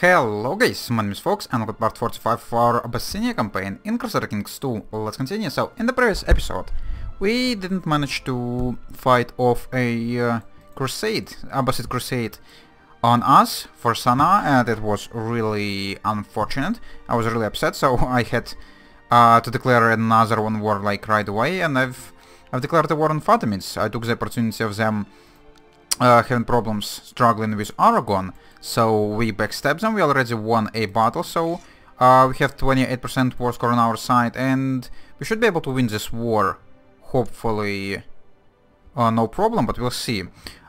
Hello guys, my name is Fox and welcome to part 45 of our Abyssinia campaign in Crusader Kings 2. Let's continue. So, in the previous episode, we didn't manage to fight off a Abbasid crusade on us for Sana'a, and it was really unfortunate. I was really upset, so I had to declare another one war like right away, and I've declared a war on Fatimids. I took the opportunity of them having problems struggling with Aragon, so we backstabbed them. We already won a battle, so we have 28% war score on our side, and we should be able to win this war, hopefully. No problem, but we'll see.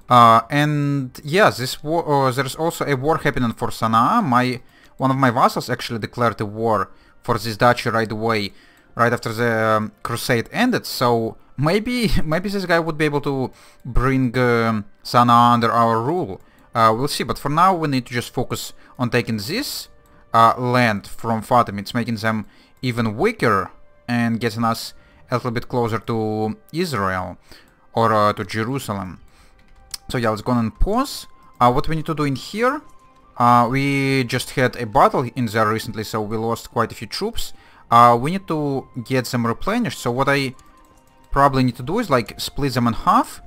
And yeah, this war, there's also a war happening for Sana'a. One of my vassals actually declared a war for this duchy right away, right after the crusade ended, so maybe this guy would be able to bring Sana'a under our rule. We'll see, but for now we need to just focus on taking this land from Fatimids, making them even weaker and getting us a little bit closer to Israel or to Jerusalem. So yeah, let's go and pause. What we need to do in here, we just had a battle in there recently, so we lost quite a few troops. We need to get them replenished, so what I probably need to do is like split them in half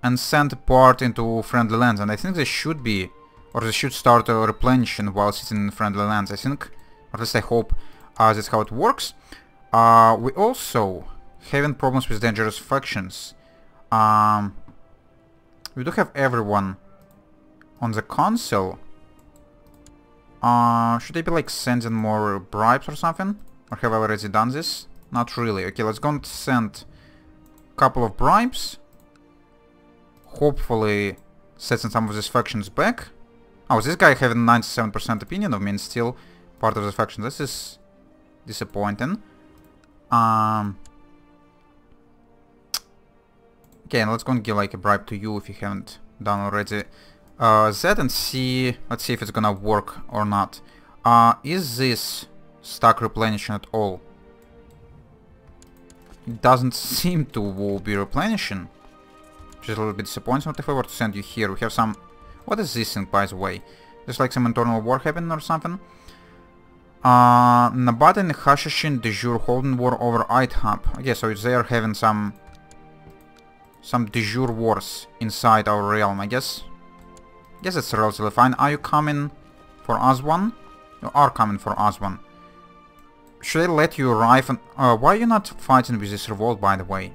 and send part into friendly lands, and I think they should be, or they should start replenishing while sitting in friendly lands, I think, or at least I hope that's how it works. We also having problems with dangerous factions. We do have everyone on the council. Should I be like sending more bribes or something? Or have I already done this? Not really. Okay, let's go and send a couple of bribes. Hopefully setting some of these factions back. Oh, this guy having 97% opinion of me and still part of the faction. This is disappointing. Okay, and let's go and give like a bribe to you if you haven't done already that, and see, let's see if it's gonna work or not. Is this stack replenishing at all? It doesn't seem to be replenishing, which is a little bit disappointing. What if I were to send you here? We have some... What is this thing, by the way? There's like some internal war happening or something? Nabat and Hashashin de jure holding war over Aithab. Okay, so they are having some de jure wars inside our realm, I guess. It's relatively fine. Are you coming for Aswan? You are coming for Aswan. Should I let you arrive and... why are you not fighting with this revolt, by the way?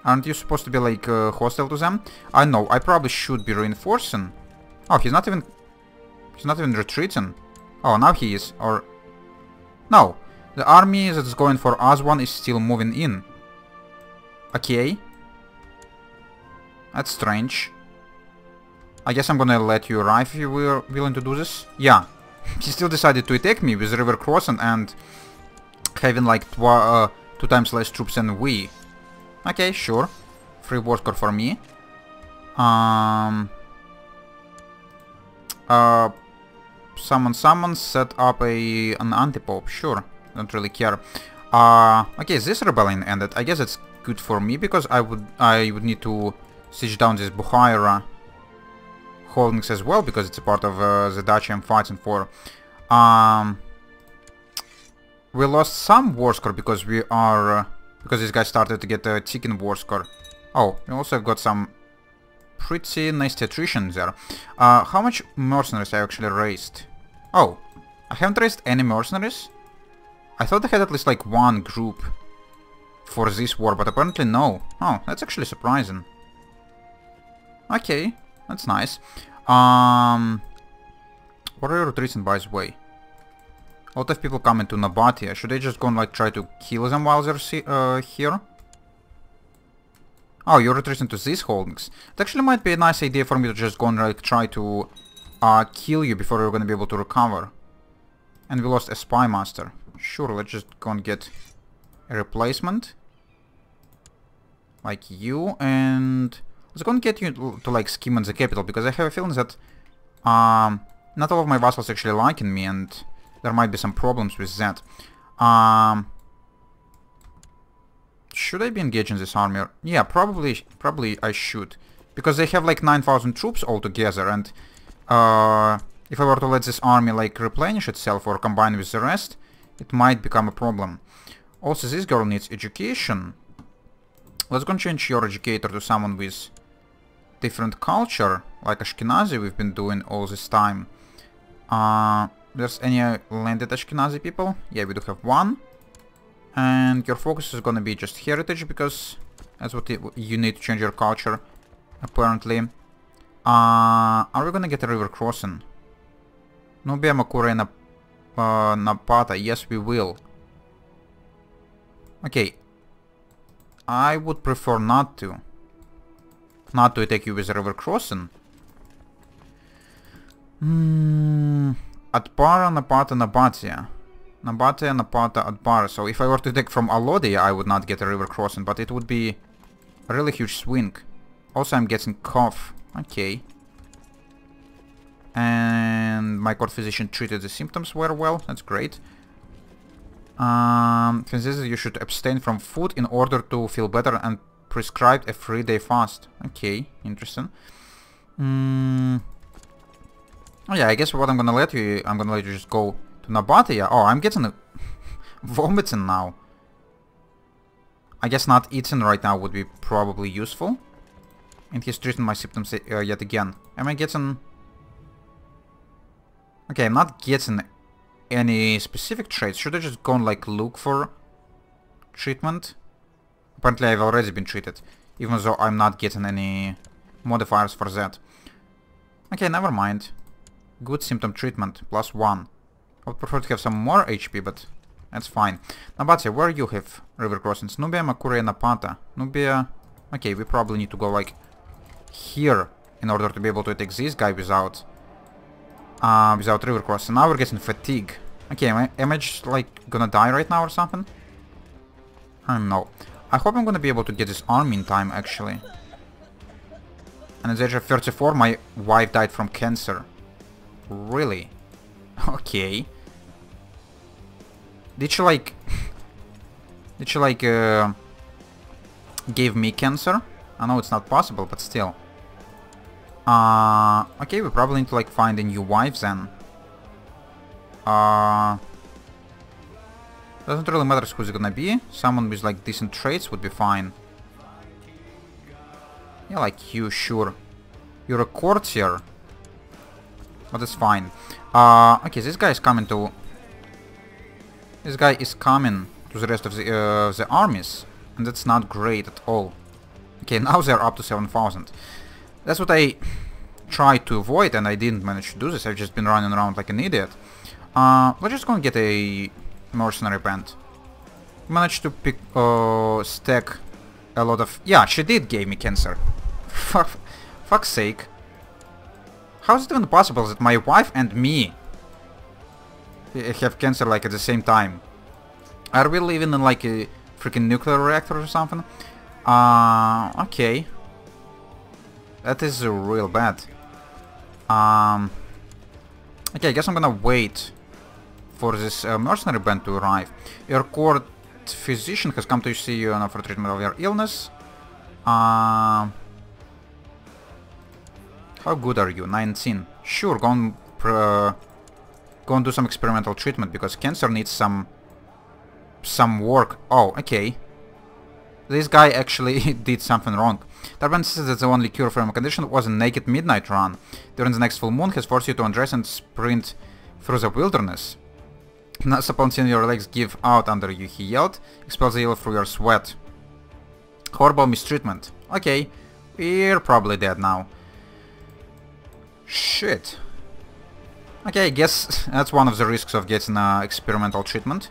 Aren't you supposed to be like hostile to them? I know, I probably should be reinforcing. Oh, he's not even retreating. Oh, now he is, or... No, the army that's going for Aswan is still moving in. Okay. That's strange. I guess I'm gonna let you arrive if you were willing to do this. Yeah. He still decided to attack me with river crossing and having like 2 times less troops than we. Okay, sure. Free war score for me. Someone set up an anti-pope. Sure. Don't really care. Okay, this rebellion ended. I guess it's good for me because I would need to siege down this Bukhaira holdings as well, because it's a part of the duchy I'm fighting for. We lost some war score because we are because this guy started to get a ticking war score. Oh, we also got some pretty nice attrition there. How much mercenaries I actually raised? Oh, I haven't raised any mercenaries. I thought I had at least like one group for this war, but apparently no. Oh, that's actually surprising. Okay, that's nice. What are you retreating, by the way? A lot of people coming to Nabatia. Should I just go and like try to kill them while they're here? Oh, you're retreating to these holdings. It actually might be a nice idea for me to just go and like try to kill you before you're gonna be able to recover. And we lost a spy master. Sure, let's just go and get a replacement. Like you, and let's go and get you to like scheme in the capital, because I have a feeling that not all of my vassals actually liking me, and there might be some problems with that. Should I be engaging this army? Yeah, probably I should, because they have like 9,000 troops altogether, and If I were to let this army like replenish itself or combine with the rest, it might become a problem. Also, this girl needs education. Let's go and change your educator to someone with different culture, like Ashkenazi we've been doing all this time. There's any landed Ashkenazi people? Yeah, we do have one. And your focus is gonna be just heritage, because that's what you need to change your culture, apparently. Are we gonna get a river crossing? Nubia, Makura, and Napata. Yes, we will. Okay. I would prefer not to. Not to attack you with a river crossing. Atpara, Napata, Nabatia. Nabatia, Napata, Atpara. So if I were to attack from Alodia, I would not get a river crossing, but it would be a really huge swing. Also, I'm getting cough. Okay. And my court physician treated the symptoms very well. That's great. Consider you should abstain from food in order to feel better and prescribed a 3-day fast. Okay, interesting. Oh yeah, I guess what I'm gonna let you just go to Nabatia. Oh, I'm getting vomiting now. I guess not eating right now would be probably useful. And he's treating my symptoms yet again. Am I getting... Okay, I'm not getting any specific traits. Should I just go and like look for treatment? Apparently I've already been treated, even though I'm not getting any modifiers for that. Okay, never mind. Good symptom treatment, +1. I would prefer to have some more HP, but that's fine. Nabatia, where you have river crossings? Nubia, Makure, Napata. Nubia... Okay, we probably need to go like here in order to be able to attack this guy without river crossing. Now we're getting fatigue. Okay, am I just like gonna die right now or something? I don't know. I hope I'm gonna be able to get this army in time, actually. And at the age of 34, my wife died from cancer. Really? Okay. Did she like... Did she like... Gave me cancer? I know it's not possible, but still. Okay, we probably need to like find a new wife then. Doesn't really matter who's it gonna be. Someone with like decent traits would be fine. Yeah, like you, sure. You're a courtier. But it's fine. Okay, this guy is coming to... This guy is coming to the rest of the armies. And that's not great at all. Okay, now they're up to 7,000. That's what I tried to avoid, and I didn't manage to do this. I've just been running around like an idiot. Let's just go and get a mercenary band. Managed to pick, stack a lot of... Yeah, she did give me cancer. Fuck's sake. How is it even possible that my wife and me have cancer like at the same time? Are we living in like a freaking nuclear reactor or something? Okay. That is real bad. Okay, I guess I'm gonna wait for this mercenary band to arrive. Your court physician has come to see you for treatment of your illness. How good are you? 19. Sure, go and do some experimental treatment, because cancer needs some work. Oh, okay. This guy actually did something wrong. Tarban says that the only cure for my condition was a naked midnight run. During the next full moon has forced you to undress and sprint through the wilderness. Thus, upon seeing your legs give out under you, he yelled, expels the yellow through your sweat. Horrible mistreatment. Okay, we're probably dead now. Shit. Okay, I guess that's one of the risks of getting experimental treatment.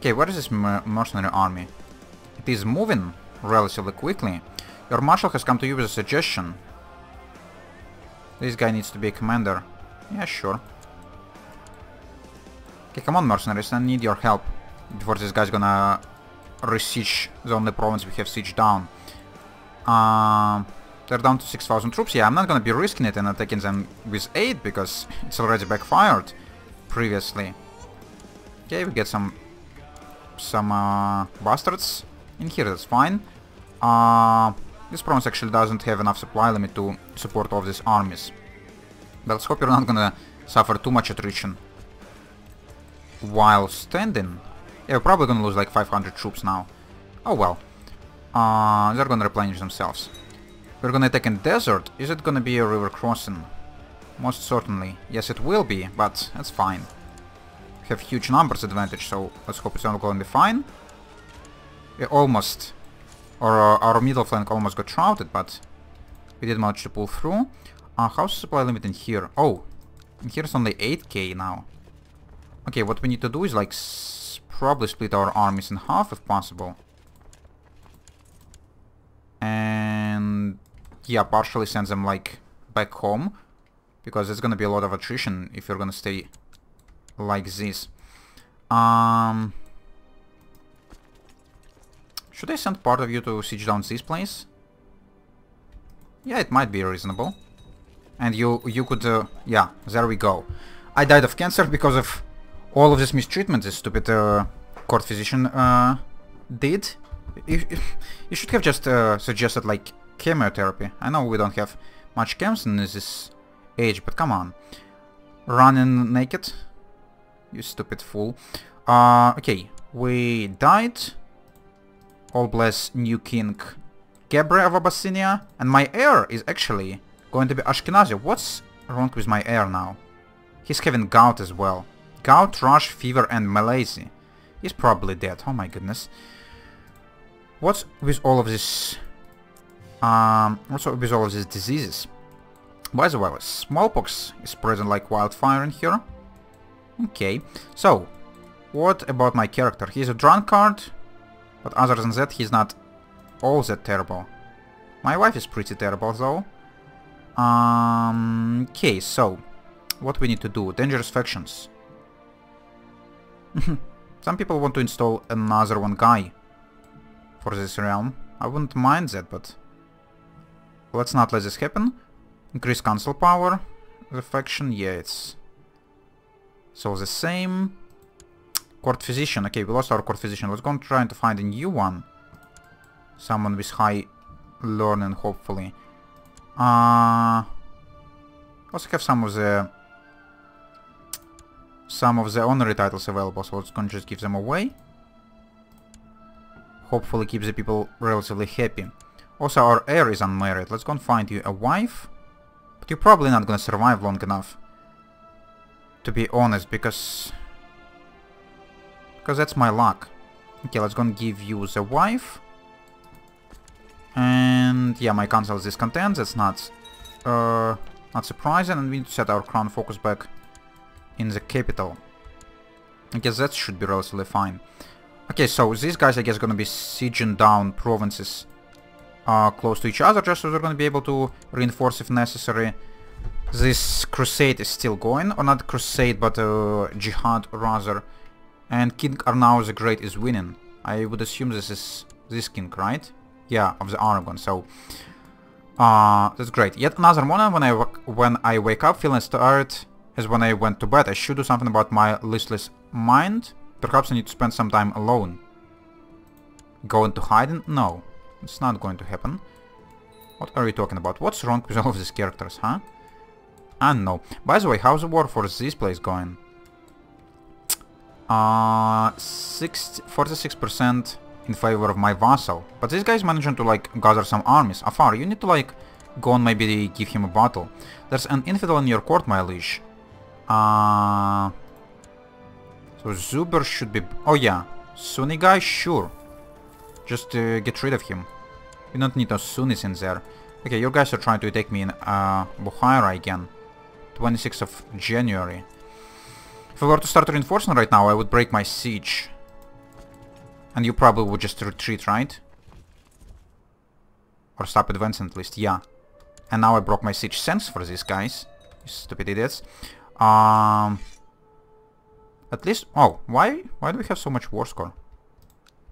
Okay, where is this mercenary army? It is moving relatively quickly. Your marshal has come to you with a suggestion. This guy needs to be a commander. Yeah, sure. Okay, come on, mercenaries, I need your help before this guy's gonna re-siege the only province we have sieged down. They're down to 6,000 troops. Yeah, I'm not gonna be risking it and attacking them with 8 because it's already backfired previously. Okay, we get some bastards in here, that's fine. This province actually doesn't have enough supply limit to support all of these armies. But let's hope you're not gonna suffer too much attrition while standing. Yeah, we're probably gonna lose like 500 troops now. Oh well. They're gonna replenish themselves. We're gonna attack in desert. Is it gonna be a river crossing? Most certainly. Yes, it will be, but that's fine. We have huge numbers advantage, so let's hope it's all gonna be fine. We almost... our middle flank almost got shrouded, but we did manage to pull through. How's the supply limit in here? Oh, in here it's only 8k now. Okay, what we need to do is like probably split our armies in half if possible. And yeah, partially send them like back home, because there's gonna be a lot of attrition if you're gonna stay like this. Should I send part of you to siege down this place? Yeah, it might be reasonable. And you could, yeah, there we go. I died of cancer because of all of this mistreatment this stupid court physician did. You should have just suggested like chemotherapy. I know we don't have much chems in this age, but come on. Running naked? You stupid fool. Okay, we died. All bless new king Gebre of Abyssinia. And my heir is actually going to be Ashkenazi. What's wrong with my heir now? He's having gout as well. Gout, rush, fever and malaise. He's probably dead. Oh my goodness. What's with all of this... what's with all of these diseases? By the way, smallpox is present like wildfire in here. Okay. So, what about my character? He's a drunkard. But other than that, he's not all that terrible. My wife is pretty terrible though. Okay, so what we need to do? Dangerous factions. Some people want to install another one guy for this realm. I wouldn't mind that, but let's not let this happen. Increase council power. The faction, yeah, it's so the same. Court physician. Okay, we lost our court physician. Let's go and try to find a new one. Someone with high learning, hopefully. Also have some of the honorary titles available, so let's go and just give them away. Hopefully keep the people relatively happy. Also, our heir is unmarried. Let's go and find you a wife. But you're probably not gonna survive long enough, to be honest, because that's my luck. Okay, let's go and give you the wife. And yeah, my council is discontent. That's not surprising, and we need to set our crown focus back in the capital. I guess that should be relatively fine. Okay, so these guys, I guess, gonna be sieging down provinces close to each other, just so they're gonna be able to reinforce if necessary. This crusade is still going, or not crusade, but jihad rather. And King Arnau the Great is winning. I would assume this is this king, right? Yeah, of the Aragon. So that's great. Yet another morning when I wake up feeling tired as when I went to bed. I should do something about my listless mind. Perhaps I need to spend some time alone. Go into hiding? No, it's not going to happen. What are you talking about? What's wrong with all of these characters, huh? I don't know. By the way, how's the war for this place going? 46% in favor of my vassal. But this guy's managing to like gather some armies. Afar, you need to like go and maybe give him a battle. There's an infidel in your court, my liege. So Zuber should be... Oh yeah, Sunni guy, sure. Just get rid of him. We don't need those Sunnis in there. Okay, you guys are trying to attack me in Bukhara again. 26th of January. If I were to start reinforcing right now, I would break my siege. And you probably would just retreat, right? Or stop advancing at least, yeah. And now I broke my siege. Thanks for this, guys. You stupid idiots. At least... Oh, why do we have so much war score?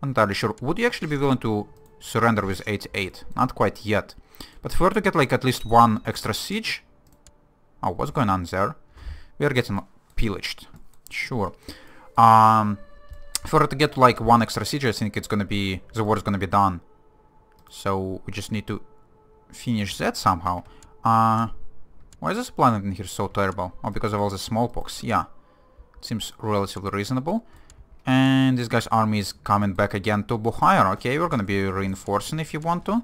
Not entirely sure. Would you actually be willing to surrender with 88? Not quite yet. But if we were to get like at least one extra siege... Oh, what's going on there? We are getting pillaged. Sure. If we were to get like one extra siege, I think it's gonna be... the war is gonna be done So we just need to finish that somehow. Why is this planet in here so terrible? Oh, because of all the smallpox. Yeah. It seems relatively reasonable. And this guy's army is coming back again to Buhayr. Okay, we're gonna be reinforcing if you want to.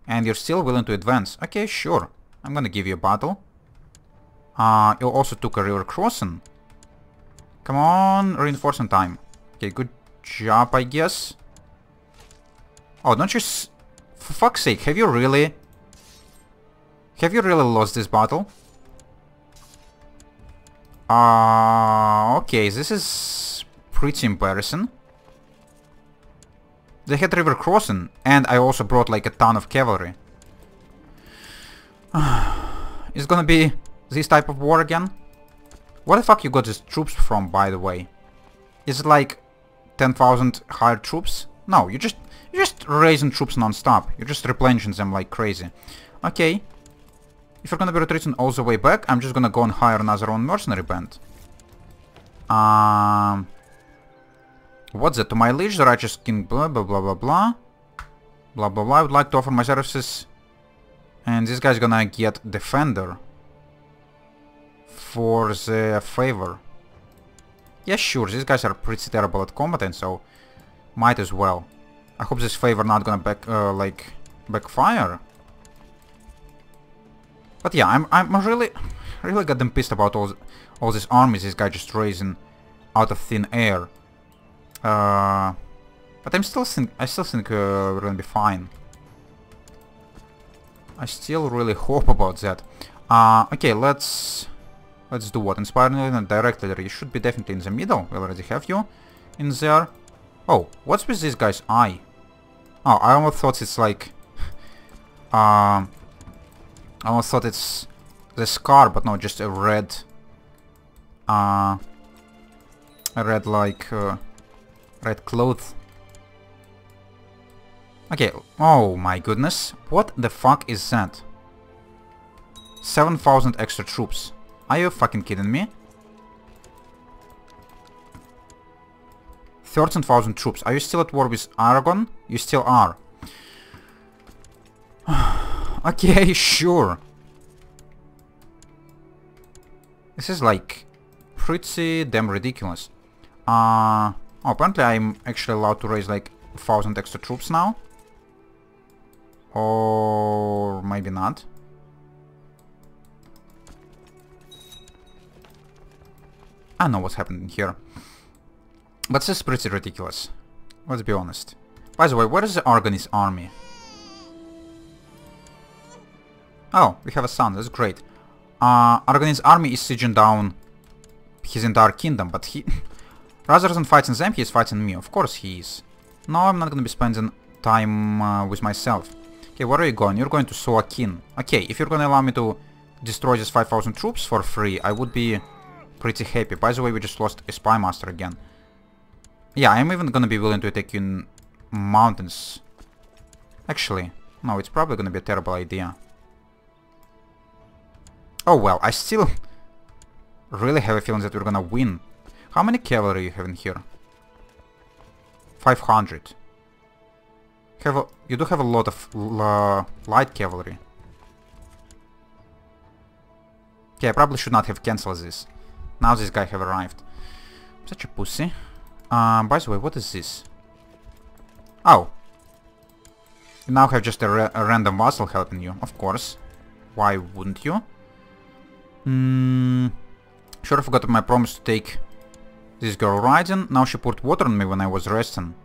And you're still willing to advance. Okay, sure. I'm gonna give you a battle. You also took a river crossing. Come on, reinforcing time. Okay, good job, I guess. Oh, don't you for fuck's sake, have you really lost this battle? Okay, this is pretty embarrassing. They had river crossing, and I also brought like a ton of cavalry. It's gonna be this type of war again? Where the fuck you got these troops from, by the way? Is it like 10,000 hired troops? No, you're just raising troops non-stop. You're just replenishing them like crazy. Okay. If you're gonna be retreating all the way back, I'm just gonna go and hire another own mercenary band. What's that? To my liege, the righteous king, blah blah blah blah blah. Blah blah blah. I would like to offer my services. And this guy's gonna get defender. For the favor. Yeah, sure, these guys are pretty terrible at combating, so might as well. I hope this favor not gonna backfire. But yeah, I'm really goddamn pissed about all these armies this guy just raising out of thin air. But I still think we're gonna be fine. I still really hope about that. Okay, let's do what? Inspiring and direct leader. You should be definitely in the middle. We already have you in there. Oh, what's with this guy's eye? Oh, I almost thought it's like I almost thought it's the scar, but no, just a red red cloth. Okay, oh my goodness. What the fuck is that? 7,000 extra troops. Are you fucking kidding me? 13,000 troops. Are you still at war with Aragon? You still are. Okay, sure. This is like pretty damn ridiculous. Oh, apparently I'm actually allowed to raise like 1,000 extra troops now. Or maybe not. I know what's happening here. But this is pretty ridiculous. Let's be honest. By the way, where is the Aragonese army? Oh, we have a son, that's great. Aragonese army is sieging down his entire kingdom, but he... rather than fighting them, he is fighting me. Of course he is. No, I'm not gonna be spending time with myself. Okay, where are you going? You're going to Suakin. Okay, if you're gonna allow me to destroy these 5,000 troops for free, I would be pretty happy. By the way, we just lost a spy master again. Yeah, I'm even gonna be willing to attack you in mountains. Actually, no, it's probably gonna be a terrible idea. Oh well, I still really have a feeling that we're gonna win. How many cavalry you have in here? 500. You do have a lot of light cavalry. Okay, I probably should not have cancelled this. Now this guy have arrived. Such a pussy. By the way, what is this? Oh. You now have just a random vassal helping you, of course. Why wouldn't you? Sure, I forgot my promise to take this girl riding. Now she poured water on me when I was resting.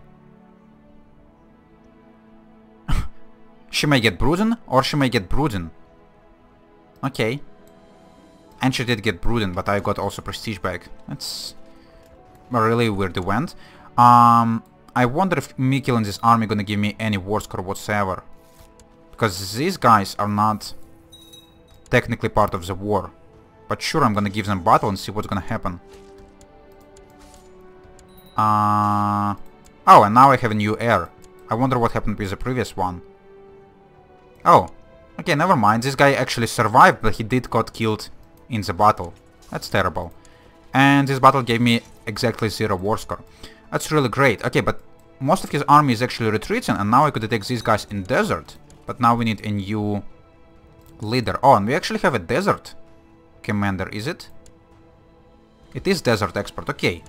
She may get brooding, or she may get brooding. Okay. And she did get brooding, but I got also prestige back. That's a really weird event. I wonder if me killing this army gonna give me any war score whatsoever. Because these guys are not technically part of the war. But sure, I'm gonna give them battle and see what's gonna happen. Oh, and now I have a new heir. I wonder what happened with the previous one. Oh, okay, never mind. This guy actually survived, but he did got killed in the battle. That's terrible. And this battle gave me exactly 0 war score. That's really great. Okay, but most of his army is actually retreating, and now I could attack these guys in desert. But now we need a new leader. Oh, and we actually have a desert commander, is it? It is desert expert, okay.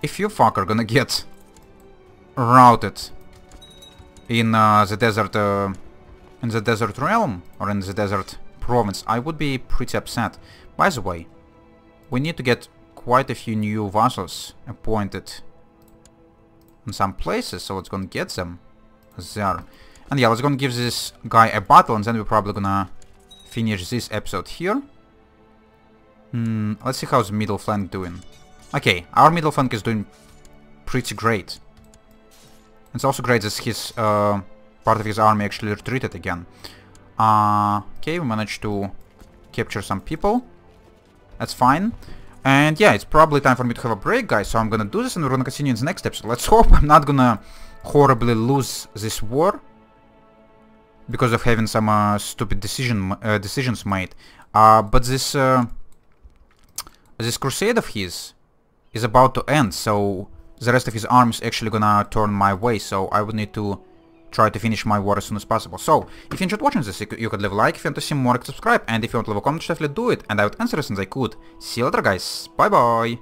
If you fuck are gonna get routed in the desert realm, or in the desert province, I would be pretty upset. By the way, we need to get quite a few new vassals appointed in some places, so let's gonna get them there. And yeah, let's gonna give this guy a battle, and then we're probably gonna finish this episode here. Let's see how's middle flank doing. Okay, our middle flank is doing pretty great. It's also great that his part of his army actually retreated again. Okay, we managed to capture some people. That's fine. And yeah, it's probably time for me to have a break, guys, so I'm gonna do this and we're gonna continue in the next episode. Let's hope I'm not gonna horribly lose this war because of having some stupid decisions made. But this crusade of his is about to end, so the rest of his army is actually gonna turn my way, so I would need to try to finish my war as soon as possible. So, if you enjoyed watching this, you could leave a like. If you want to see more, subscribe, and if you want to leave a comment, definitely do it, and I would answer as soon as I could. See you later, guys. Bye bye.